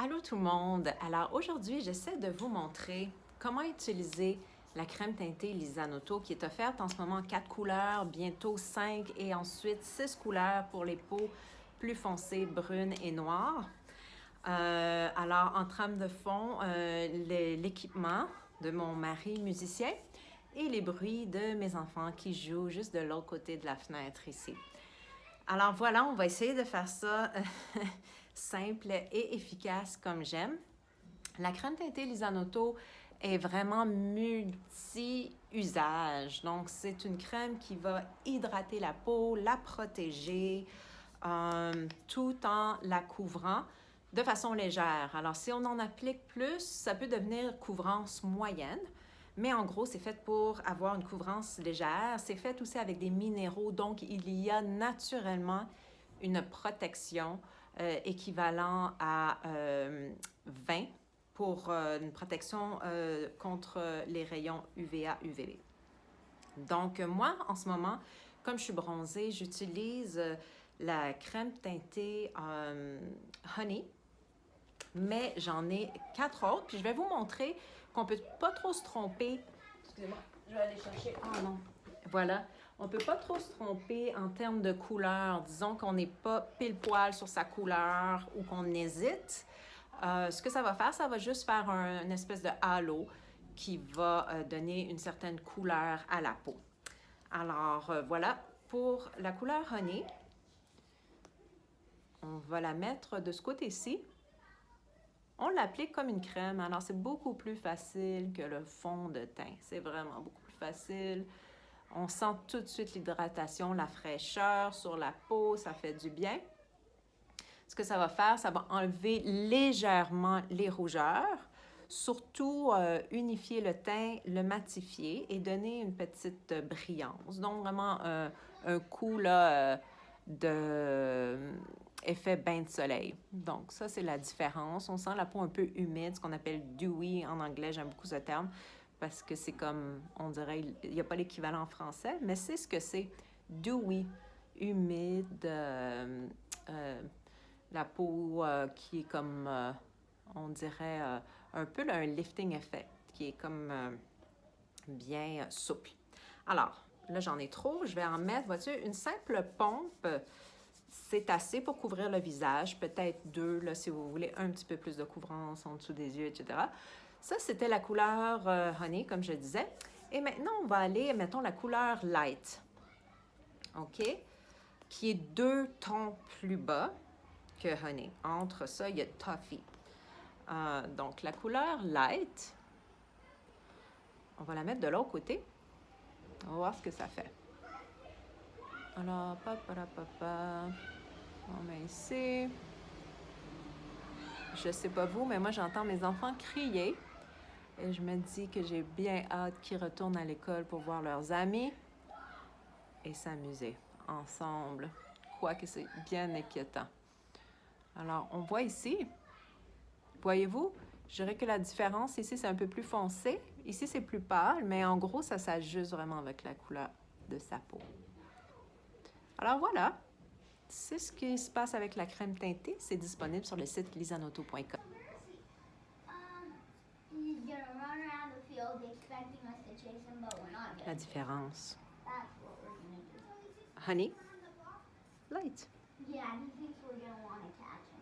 Allô tout le monde! Alors aujourd'hui, j'essaie de vous montrer comment utiliser la crème teintée Lisanoto qui est offerte en ce moment en 4 couleurs, bientôt 5 et ensuite 6 couleurs pour les peaux plus foncées, brunes et noires. Alors en trame de fond, l'équipement de mon mari musicien et les bruits de mes enfants qui jouent juste de l'autre côté de la fenêtre ici. Alors voilà, on va essayer de faire ça simple et efficace comme j'aime. La crème teintée Lisanoto est vraiment multi-usage. Donc, c'est une crème qui va hydrater la peau, la protéger, tout en la couvrant de façon légère. Alors, si on en applique plus, ça peut devenir couvrance moyenne. Mais en gros, c'est fait pour avoir une couvrance légère. C'est fait aussi avec des minéraux. Donc, il y a naturellement une protection équivalent à 20 pour une protection contre les rayons UVA, UVB. Donc, moi, en ce moment, comme je suis bronzée, j'utilise la crème teintée Honey, mais j'en ai 4 autres. Puis je vais vous montrer qu'on ne peut pas trop se tromper. Excusez-moi, je vais aller chercher. Ah non, voilà. On ne peut pas trop se tromper en termes de couleur. Disons qu'on n'est pas pile poil sur sa couleur ou qu'on hésite. Ce que ça va faire, ça va juste faire une espèce de halo qui va donner une certaine couleur à la peau. Alors, voilà, pour la couleur Honey, on va la mettre de ce côté-ci. On l'applique comme une crème, alors c'est beaucoup plus facile que le fond de teint. C'est vraiment beaucoup plus facile. On sent tout de suite l'hydratation, la fraîcheur sur la peau, ça fait du bien. Ce que ça va faire, ça va enlever légèrement les rougeurs, surtout unifier le teint, le matifier et donner une petite brillance. Donc vraiment un coup là, de effet bain de soleil. Donc ça, c'est la différence. On sent la peau un peu humide, ce qu'on appelle dewy en anglais. J'aime beaucoup ce terme parce que c'est comme, on dirait, il n'y a pas l'équivalent en français, mais c'est ce que c'est. Dewy, humide, la peau qui est comme, on dirait, un peu là, un lifting effect, qui est comme bien souple. Alors, là, j'en ai trop. Je vais en mettre, vois-tu, une simple pompe. C'est assez pour couvrir le visage, peut-être 2, là, si vous voulez un petit peu plus de couvrance en dessous des yeux, etc. Ça, c'était la couleur Honey, comme je disais. Et maintenant, on va aller, mettons, la couleur Light, OK? Qui est 2 tons plus bas que Honey. Entre ça, il y a Toffee. Donc, la couleur Light, on va la mettre de l'autre côté. On va voir ce que ça fait. Alors, on met ici. Je sais pas vous, mais moi, j'entends mes enfants crier. Et je me dis que j'ai bien hâte qu'ils retournent à l'école pour voir leurs amis et s'amuser ensemble. Quoique c'est bien inquiétant. Alors, on voit ici, voyez-vous, je dirais que la différence ici, c'est un peu plus foncé. Ici, c'est plus pâle, mais en gros, ça s'ajuste vraiment avec la couleur de sa peau. Alors voilà, c'est ce qui se passe avec la crème teintée. C'est disponible sur le site lisanoto.com. La différence. Honey, Light. Yeah, he thinks we're gonna want to catch him.